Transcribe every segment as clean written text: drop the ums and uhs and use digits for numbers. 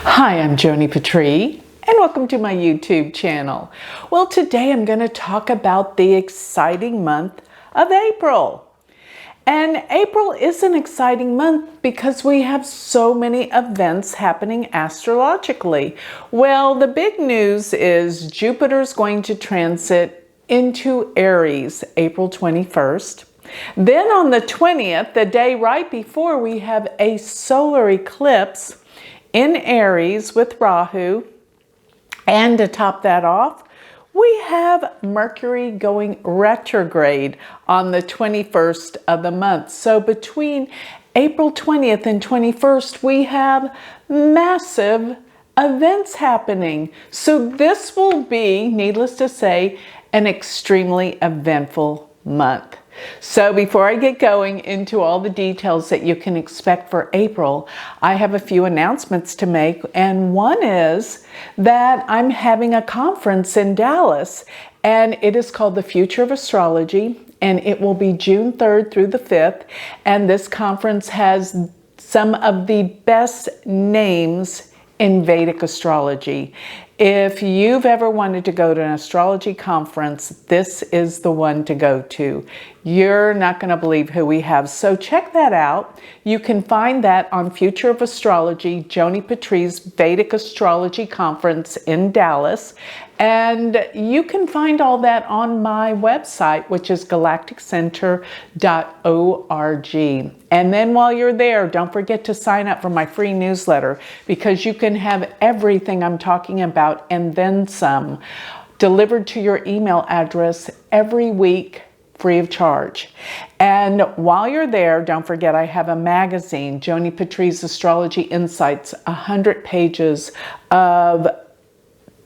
Hi, I'm Joni Patry, and welcome to my YouTube channel. Well, today I'm going to talk about the exciting month of April. And April is an exciting month because we have so many events happening astrologically. Well, the big news is Jupiter's going to transit into Aries April 21st. Then on the 20th, the day right before, we have a solar eclipse in Aries with Rahu. And to top that off, we have Mercury going retrograde on the 21st of the month. So between April 20th and 21st, we have massive events happening. So this will be, needless to say, an extremely eventful month. So before I get going into all the details that you can expect for April, I have a few announcements to make. And one is that I'm having a conference in Dallas, and it is called the Future of Astrology, and it will be June 3rd through the 5th. And this conference has some of the best names in Vedic astrology. If you've ever wanted to go to an astrology conference, this is the one to go to. You're not going to believe who we have. So check that out. You can find that on Future of Astrology, Joni Patry's Vedic Astrology Conference in Dallas. And you can find all that on my website, which is galacticcenter.org. And then while you're there, don't forget to sign up for my free newsletter, because you can have everything I'm talking about and then some delivered to your email address every week, free of charge. And while you're there, don't forget I have a magazine, Joni Patry's Astrology Insights, 100 pages of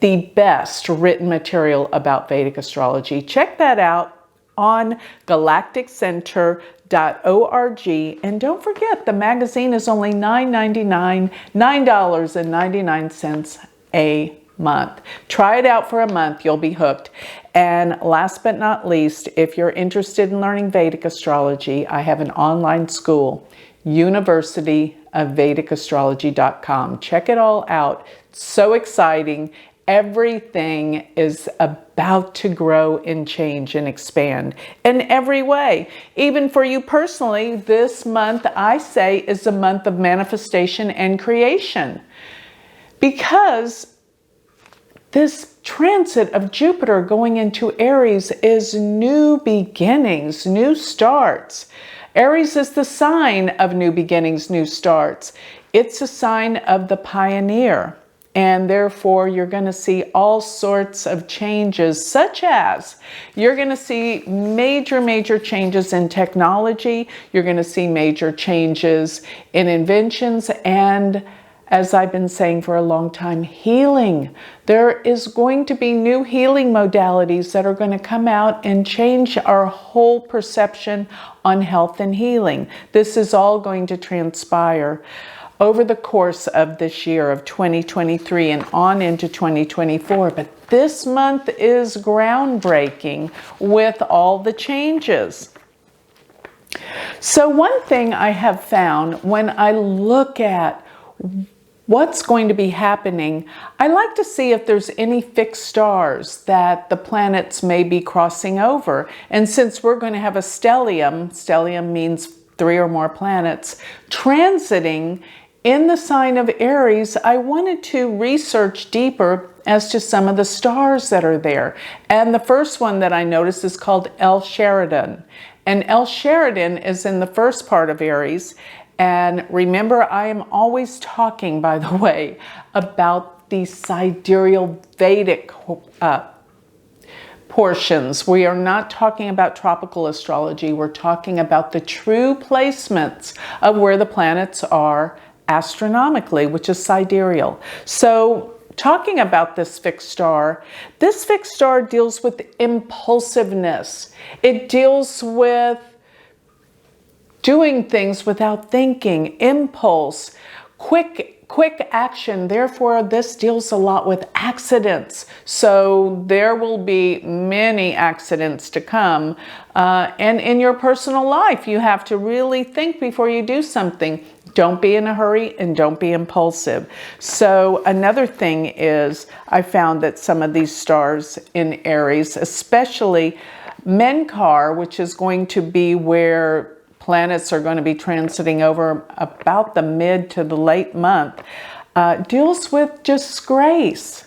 the best written material about Vedic astrology. Check that out on galacticcenter.org. And don't forget, the magazine is only $9.99 a month. Try it out for a month. You'll be hooked. And last but not least, if you're interested in learning Vedic astrology, I have an online school, University of Vedic Astrology.com. Check it all out. It's so exciting. Everything is about to grow and change and expand in every way. Even for you personally, this month, I say, is a month of manifestation and creation, because this transit of Jupiter going into Aries is new beginnings, new starts. Aries is the sign of new beginnings, new starts. It's a sign of the pioneer. And therefore, you're going to see all sorts of changes, such as you're going to see major changes in technology. You're going to see major changes in inventions. And as I've been saying for a long time, healing. There is going to be new healing modalities that are going to come out and change our whole perception on health and healing. This is all going to transpire over the course of this year of 2023 and on into 2024. But this month is groundbreaking with all the changes. So one thing I have found when I look at what's going to be happening, I like to see if there's any fixed stars that the planets may be crossing over. And since we're going to have a stellium means 3 or more planets, transiting in the sign of Aries, I wanted to research deeper as to some of the stars that are there. And the first one that I noticed is called El Sheridan. And El Sheridan is in the first part of Aries. And remember, I am always talking, by the way, about the sidereal Vedic portions. We are not talking about tropical astrology. We're talking about the true placements of where the planets are astronomically, which is sidereal. So talking about this fixed star deals with impulsiveness. It deals with doing things without thinking, impulse, quick action. Therefore, this deals a lot with accidents. So there will be many accidents to come. And in your personal life, you have to really think before you do something. Don't be in a hurry and don't be impulsive. So another thing is, I found that some of these stars in Aries, especially Menkar, which is going to be where planets are going to be transiting over about the mid to the late month, deals with disgrace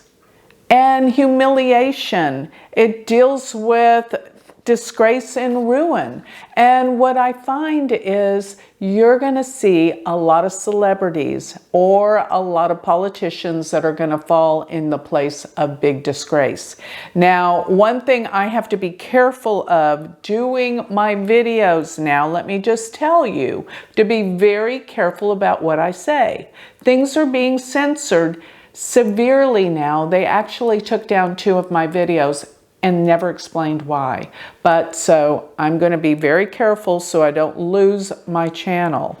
and humiliation. It deals with disgrace and ruin. And what I find is you're going to see a lot of celebrities or a lot of politicians that are going to fall in the place of big disgrace. Now, one thing I have to be careful of doing my videos now, let me just tell you, to be very careful about what I say. Things are being censored severely now. They actually took down 2 of my videos and never explained why. But so I'm going to be very careful so I don't lose my channel.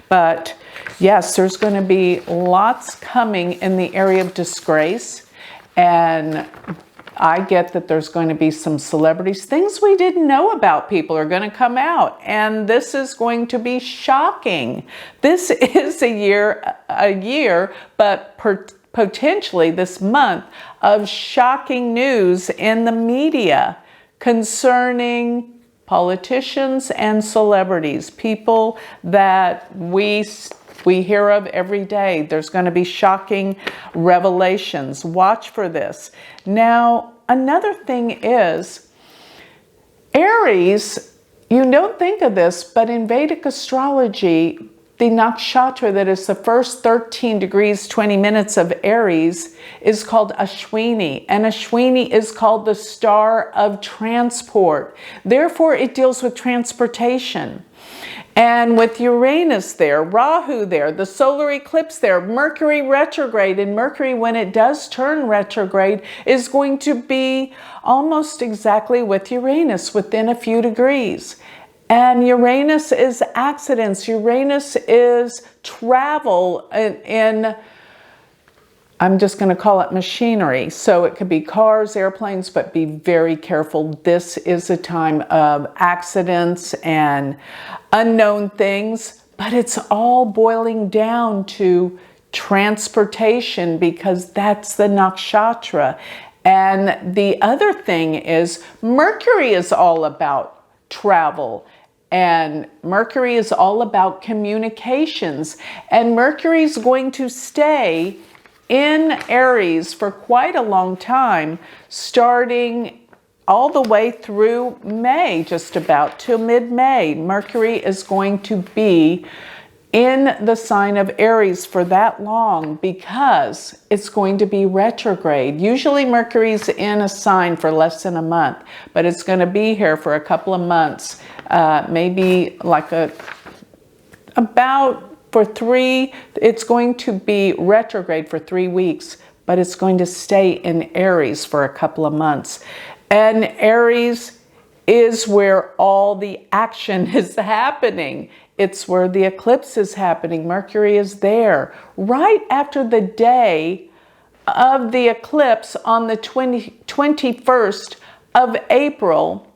But yes, there's going to be lots coming in the area of disgrace. And I get that there's going to be some celebrities. Things we didn't know about people are going to come out. And this is going to be shocking. This is a year, but potentially this month of shocking news in the media concerning politicians and celebrities, people that we hear of every day. There's going to be shocking revelations. Watch for this. Now, another thing is, Aries, you don't think of this, but in Vedic astrology, the nakshatra that is the first 13 degrees, 20 minutes of Aries is called Ashwini. And Ashwini is called the star of transport. Therefore, it deals with transportation. And with Uranus there, Rahu there, the solar eclipse there, Mercury retrograde. And Mercury, when it does turn retrograde, is going to be almost exactly with Uranus, within a few degrees. And Uranus is accidents. Uranus is travel in I'm just going to call it machinery. So it could be cars, airplanes, but be very careful. This is a time of accidents and unknown things, but it's all boiling down to transportation because that's the nakshatra. And the other thing is Mercury is all about travel. And Mercury is all about communications. And Mercury is going to stay in Aries for quite a long time, starting all the way through May, just about till mid-May. Mercury is going to be in the sign of Aries for that long because it's going to be retrograde. Usually Mercury's in a sign for less than a month, but it's going to be here for a couple of months, maybe like it's going to be retrograde for 3 weeks, but it's going to stay in Aries for a couple of months. And Aries is where all the action is happening. It's where the eclipse is happening. Mercury is there. Right after the day of the eclipse on the 21st of April,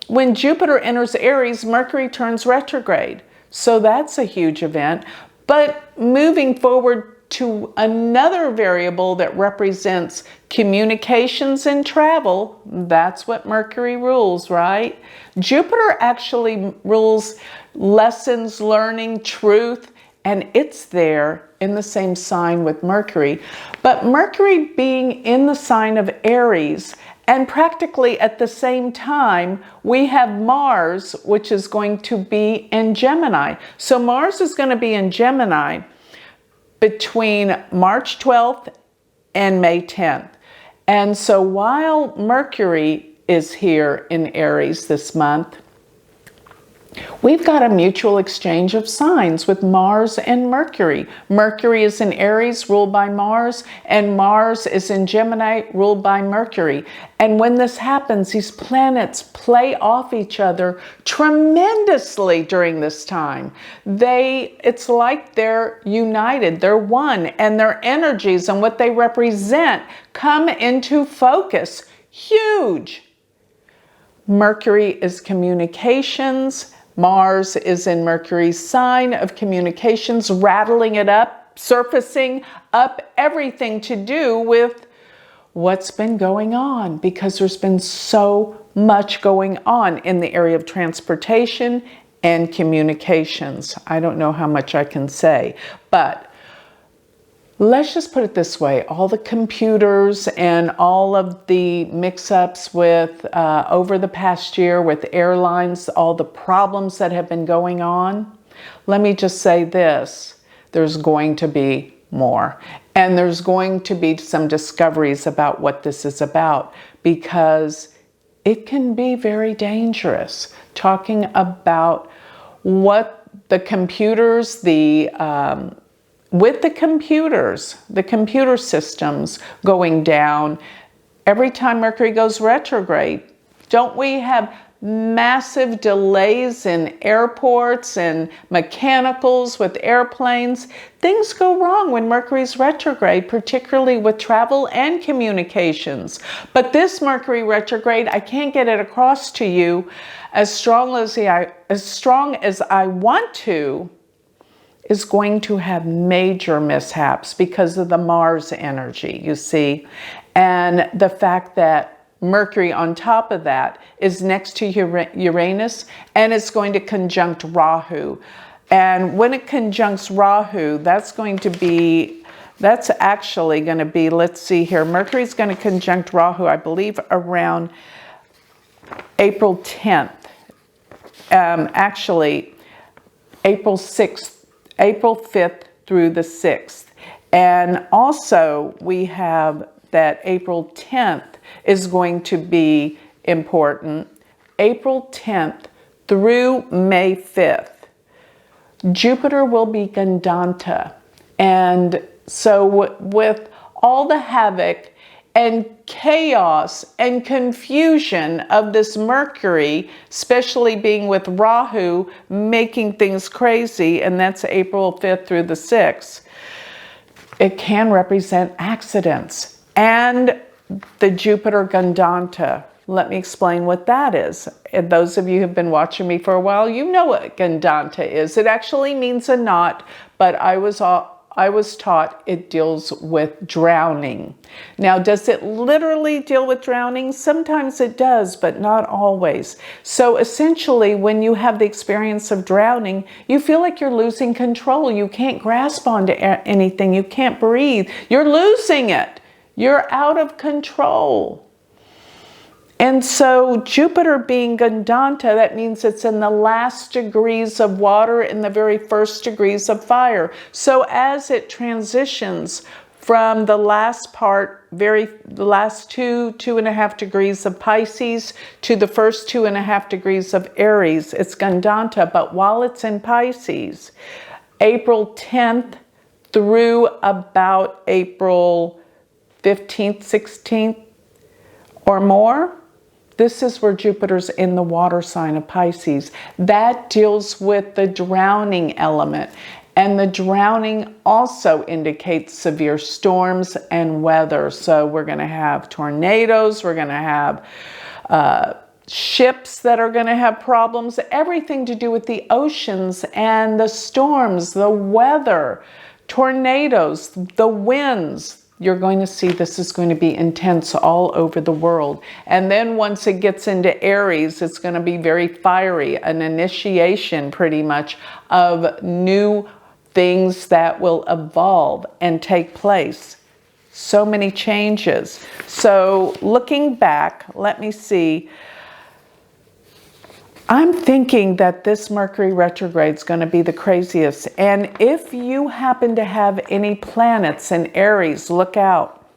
when Jupiter enters Aries, Mercury turns retrograde. So that's a huge event. But moving forward to another variable that represents communications and travel, that's what Mercury rules, right? Jupiter actually rules lessons, learning, truth, and it's there in the same sign with Mercury. But Mercury being in the sign of Aries, and practically at the same time, we have Mars, which is going to be in Gemini. So Mars is going to be in Gemini between March 12th and May 10th. And so while Mercury is here in Aries this month, We've got a mutual exchange of signs with Mars and Mercury. Mercury is in Aries, ruled by Mars, and Mars is in Gemini, ruled by Mercury. And when this happens, these planets play off each other tremendously during this time. It's like they're united, they're one, and their energies and what they represent come into focus. Huge. Mercury is communications. Mars is in Mercury's sign of communications, rattling it up, surfacing up everything to do with what's been going on, because there's been so much going on in the area of transportation and communications. I don't know how much I can say, but let's just put it this way. All the computers and all of the mix-ups with over the past year with airlines, all the problems that have been going on, let me just say this. There's going to be more. And there's going to be some discoveries about what this is about, because it can be very dangerous. Talking about what the computers, with the computers, the computer systems going down, every time Mercury goes retrograde, don't we have massive delays in airports and mechanicals with airplanes? Things go wrong when Mercury's retrograde, particularly with travel and communications. But this Mercury retrograde, I can't get it across to you as strong as I want to, is going to have major mishaps because of the Mars energy, you see, and the fact that Mercury on top of that is next to Uranus, and it's going to conjunct Rahu. And when it conjuncts Rahu, that's actually going to be, let's see here, Mercury's going to conjunct Rahu, I believe, around April 10th. Actually, April 6th, April 5th through the 6th. And also we have that April 10th is going to be important. April 10th through May 5th. Jupiter will be Gandanta. And so with all the havoc and chaos and confusion of this Mercury, especially being with Rahu, making things crazy, and that's April 5th through the 6th, it can represent accidents. And the Jupiter Gandanta, let me explain what that is. And those of you who have been watching me for a while, you know what Gandanta is. It actually means a knot, but I was taught it deals with drowning. Now, does it literally deal with drowning? Sometimes it does, but not always. So essentially, when you have the experience of drowning, you feel like you're losing control. You can't grasp onto anything. You can't breathe. You're losing it. You're out of control. And so Jupiter being Gandanta, that means it's in the last degrees of water, in the very first degrees of fire. So as it transitions from the last part, the last 2.5 degrees of Pisces to the first 2.5 degrees of Aries, it's Gandanta. But while it's in Pisces, April 10th through about April 15th, 16th or more, this is where Jupiter's in the water sign of Pisces. That deals with the drowning element. And the drowning also indicates severe storms and weather. So we're going to have tornadoes. We're going to have ships that are going to have problems. Everything to do with the oceans and the storms, the weather, tornadoes, the winds. You're going to see this is going to be intense all over the world. And then once it gets into Aries, it's going to be very fiery, an initiation pretty much of new things that will evolve and take place. So many changes. So looking back, let me see. I'm thinking that this Mercury retrograde is going to be the craziest. And if you happen to have any planets in Aries, look out.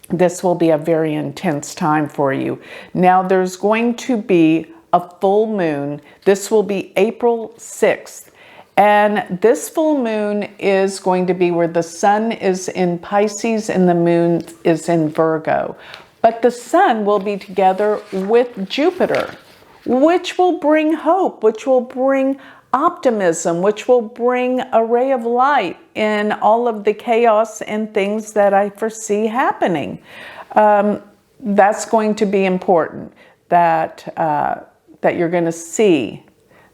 This will be a very intense time for you. Now, there's going to be a full moon. This will be April 6th. And this full moon is going to be where the sun is in Pisces and the moon is in Virgo. But the sun will be together with Jupiter, which will bring hope, which will bring optimism, which will bring a ray of light in all of the chaos and things that I foresee happening. That's going to be important, that you're going to see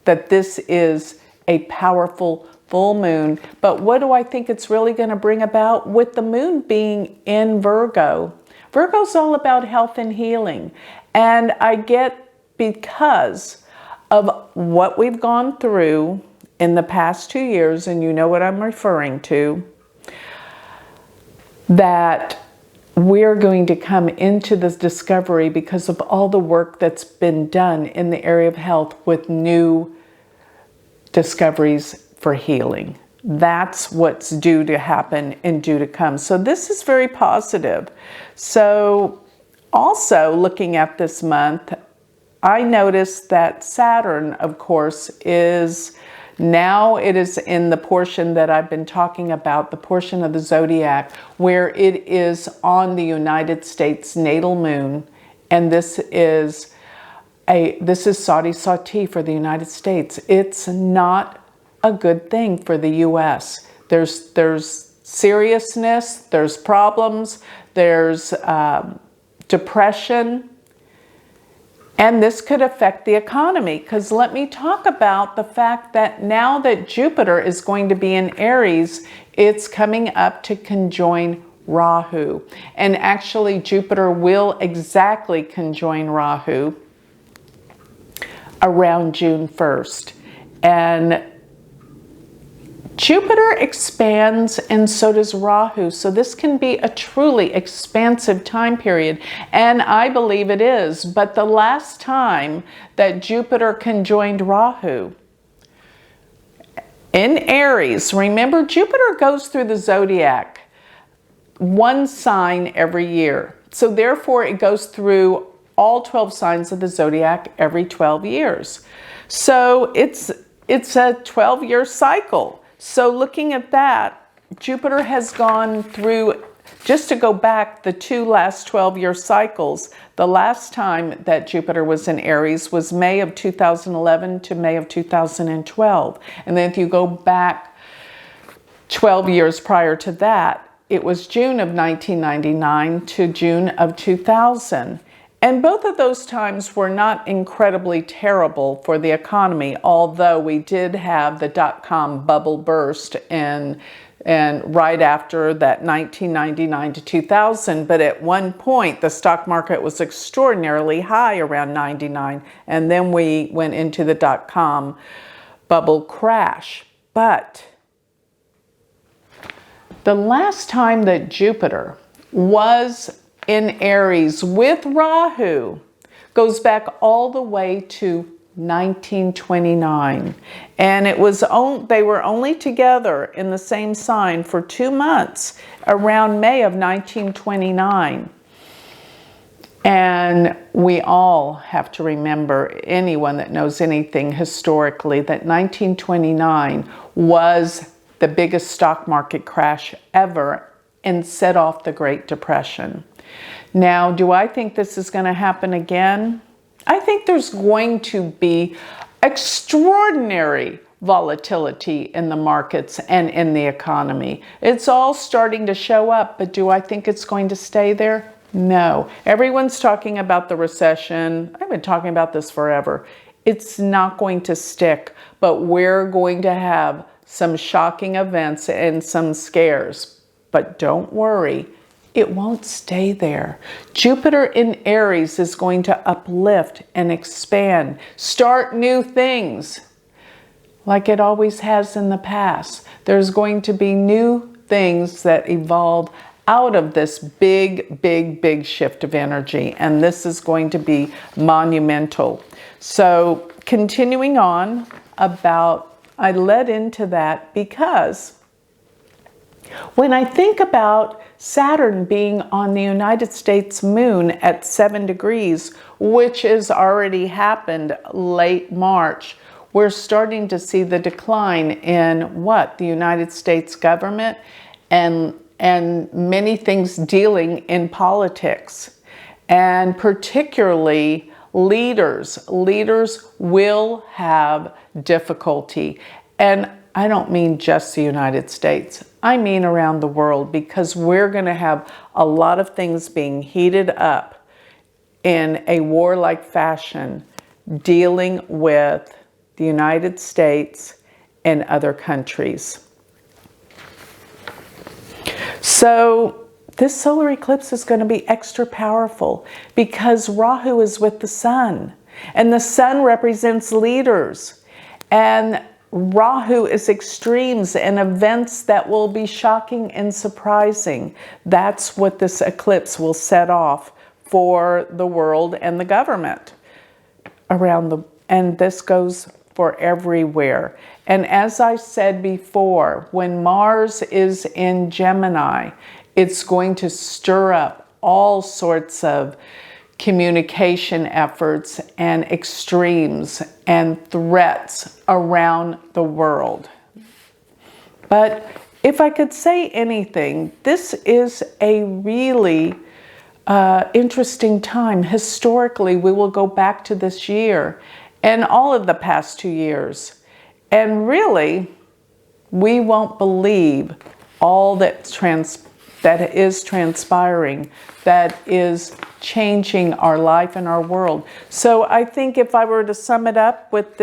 that this is a powerful full moon. But what do I think it's really going to bring about with the moon being in Virgo? Virgo's all about health and healing. And I get, because of what we've gone through in the past 2 years, and you know what I'm referring to, that we're going to come into this discovery because of all the work that's been done in the area of health with new discoveries for healing. That's what's due to happen and due to come. So this is very positive. So also looking at this month, I noticed that Saturn, of course, is now it is in the portion that I've been talking about, the portion of the zodiac where it is on the United States natal moon. And this is Sati Sati for the United States. It's not a good thing for the U.S. There's seriousness, there's problems, there's depression, and this could affect the economy. Because let me talk about the fact that now that Jupiter is going to be in Aries, it's coming up to conjoin Rahu. And actually Jupiter will exactly conjoin Rahu around June 1st. And Jupiter expands and so does Rahu. So this can be a truly expansive time period. And I believe it is. But the last time that Jupiter conjoined Rahu in Aries, remember Jupiter goes through the zodiac one sign every year. So therefore it goes through all 12 signs of the zodiac every 12 years. So it's a 12-year cycle. So looking at that, Jupiter has gone through, just to go back the two last 12-year cycles, the last time that Jupiter was in Aries was May of 2011 to May of 2012. And then if you go back 12 years prior to that, it was June of 1999 to June of 2000. And both of those times were not incredibly terrible for the economy, although we did have the dot-com bubble burst and right after that 1999 to 2000. But at one point, the stock market was extraordinarily high around 99. And then we went into the dot-com bubble crash. But the last time that Jupiter was in Aries with Rahu goes back all the way to 1929. And they were only together in the same sign for 2 months around May of 1929. And we all have to remember, anyone that knows anything historically, that 1929 was the biggest stock market crash ever and set off the Great Depression. Now, do I think this is going to happen again? I think there's going to be extraordinary volatility in the markets and in the economy. It's all starting to show up, but do I think it's going to stay there? No. Everyone's talking about the recession. I've been talking about this forever. It's not going to stick, but we're going to have some shocking events and some scares. But don't worry. It won't stay there. Jupiter in Aries is going to uplift and expand, start new things like it always has in the past. There's going to be new things that evolve out of this big, big, big shift of energy. And this is going to be monumental. So continuing on I led into that because when I think about Saturn being on the United States moon at 7 degrees, which has already happened late March. We're starting to see the decline in the United States government and many things dealing in politics. And particularly leaders will have difficulty. And I don't mean just the United States. I mean around the world, because we're going to have a lot of things being heated up in a warlike fashion dealing with the United States and other countries. So this solar eclipse is going to be extra powerful because Rahu is with the sun, and the sun represents leaders, and Rahu is extremes and events that will be shocking and surprising. That's what this eclipse will set off for the world and the government and this goes for everywhere. And as I said before, when Mars is in Gemini, it's going to stir up all sorts of communication efforts and extremes and threats around the world. But if I could say anything, this is a really interesting time. Historically, we will go back to this year and all of the past 2 years. And really, we won't believe all that is transpiring, that is changing our life and our world. So I think if I were to sum it up with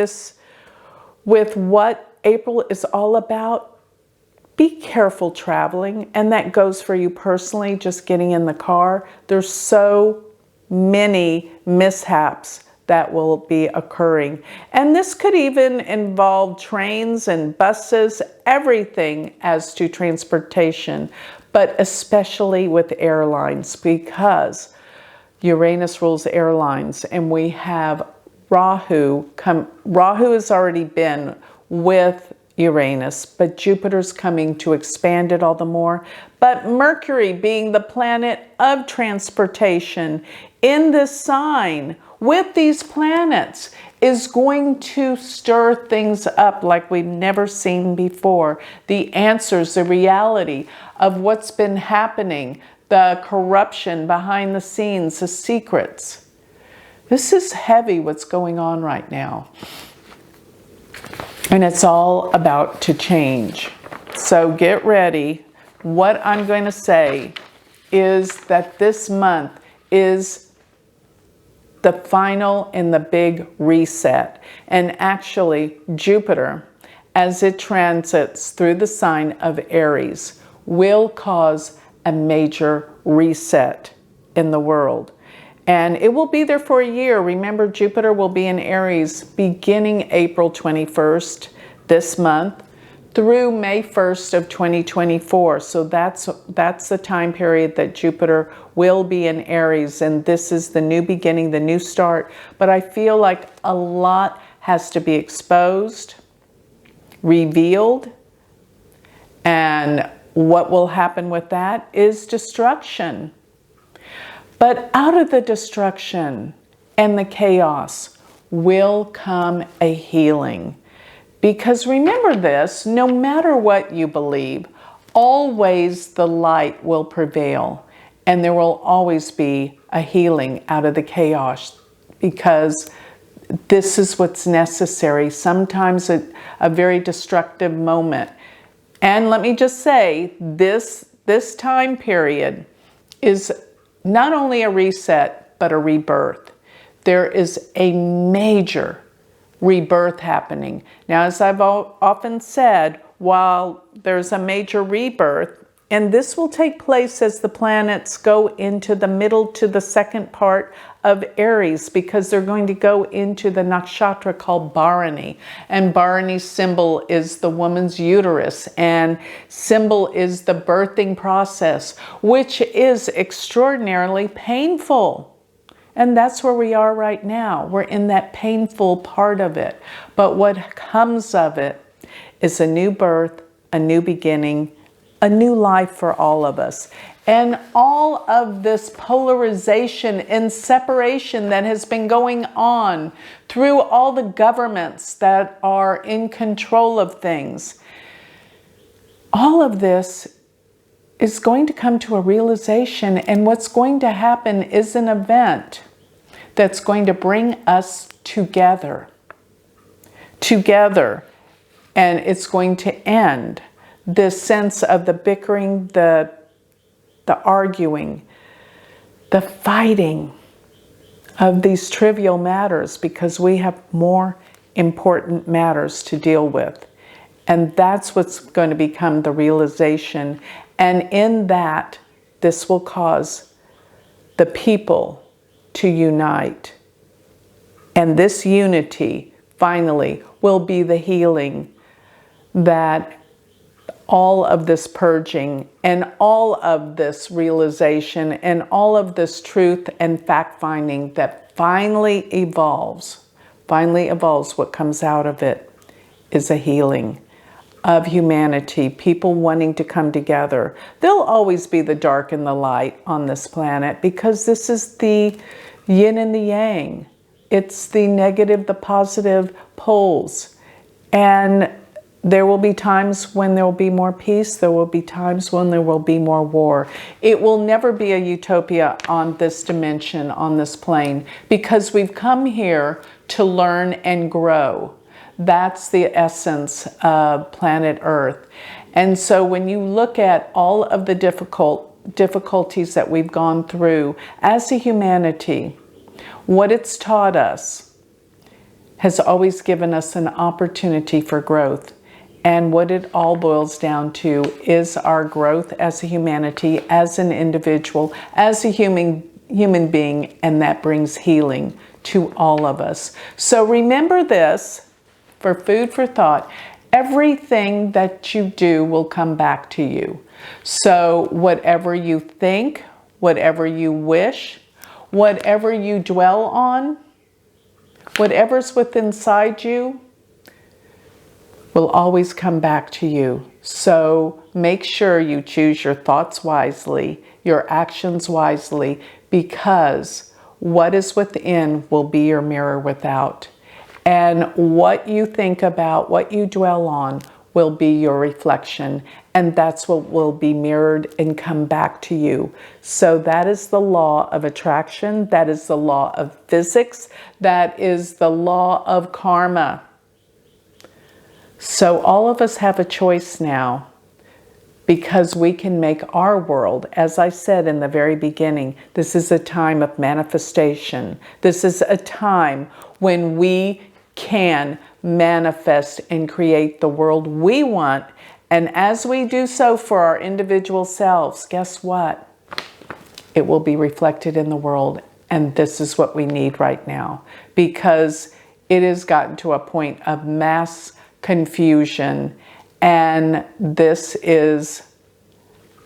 what April is all about, be careful traveling. And that goes for you personally, just getting in the car. There's so many mishaps that will be occurring. And this could even involve trains and buses, everything as to transportation, but especially with airlines, because Uranus rules airlines, and we have Rahu has already been with Uranus, but Jupiter's coming to expand it all the more. But Mercury, being the planet of transportation in this sign with these planets, is going to stir things up like we've never seen before. The answers, the reality of what's been happening, the corruption behind the scenes, the secrets. This is heavy what's going on right now. And it's all about to change. So get ready. What I'm going to say is that this month is the final and the big reset. And actually, Jupiter, as it transits through the sign of Aries, will cause a major reset in the world. And it will be there for a year. Remember, Jupiter will be in Aries beginning April 21st this month through May 1st of 2024. So that's the time period that Jupiter will be in Aries. And this is the new beginning, the new start. But I feel like a lot has to be exposed, revealed, and what will happen with that is destruction. But out of the destruction and the chaos will come a healing. Because remember this, no matter what you believe, always the light will prevail. And there will always be a healing out of the chaos, because this is what's necessary. Sometimes a very destructive moment. And let me just say, this time period is not only a reset, but a rebirth. There is a major rebirth happening. Now, as I've often said, while there's a major rebirth, and this will take place as the planets go into the middle to the second part of Aries, because they're going to go into the nakshatra called Bharani. And Bharani's symbol is the woman's uterus, and symbol is the birthing process, which is extraordinarily painful. And that's where we are right now. We're in that painful part of it. But what comes of it is a new birth, a new beginning, a new life for all of us. And all of this polarization and separation that has been going on through all the governments that are in control of things, all of this is going to come to a realization, and what's going to happen is an event that's going to bring us together, and it's going to end this sense of the bickering, the arguing, the fighting of these trivial matters, because we have more important matters to deal with. And that's what's going to become the realization. And in that, this will cause the people to unite. And this unity, finally, will be the healing that all of this purging and all of this realization and all of this truth and fact-finding that finally evolves, what comes out of it is a healing of humanity, people wanting to come together. There'll always be the dark and the light on this planet, because this is the yin and the yang. It's the negative, the positive poles. And there will be times when there will be more peace. There will be times when there will be more war. It will never be a utopia on this dimension, on this plane, because we've come here to learn and grow. That's the essence of planet Earth. And so when you look at all of the difficulties that we've gone through as a humanity, what it's taught us has always given us an opportunity for growth. And what it all boils down to is our growth as a humanity, as an individual, as a human being, and that brings healing to all of us. So remember this for food for thought. Everything that you do will come back to you. So whatever you think, whatever you wish, whatever you dwell on, whatever's within inside you, will always come back to you. So make sure you choose your thoughts wisely, your actions wisely, because what is within will be your mirror without. And what you think about, what you dwell on, will be your reflection. And that's what will be mirrored and come back to you. So that is the law of attraction. That is the law of physics. That is the law of karma. So all of us have a choice now, because we can make our world, as I said in the very beginning, this is a time of manifestation. This is a time when we can manifest and create the world we want. And as we do so for our individual selves, guess what? It will be reflected in the world. And this is what we need right now, because it has gotten to a point of mass confusion, and this is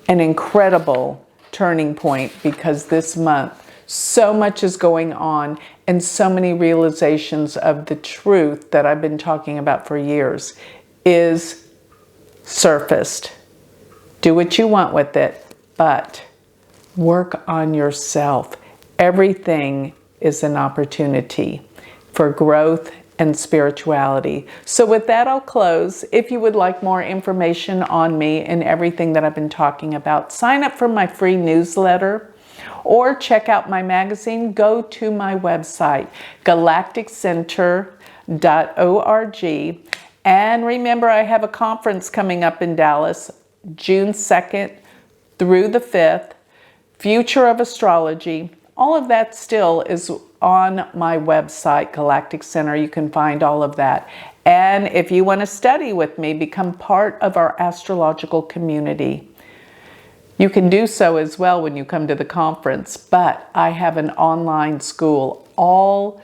an incredible turning point, because this month so much is going on and so many realizations of the truth that I've been talking about for years is surfaced. Do what you want with it, but work on yourself. Everything is an opportunity for growth and spirituality. So with that, I'll close. If you would like more information on me and everything that I've been talking about, sign up for my free newsletter or check out my magazine. Go to my website, galacticcenter.org. And remember, I have a conference coming up in Dallas, June 2nd through the 5th, Future of Astrology. All of that still is on my website, Galactic Center. You can find all of that. And if you want to study with me, become part of our astrological community, you can do so as well when you come to the conference. But I have an online school, all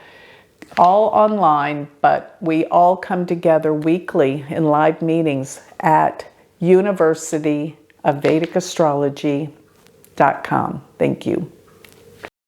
online, but we all come together weekly in live meetings at University of Vedic Astrology.com. Thank you.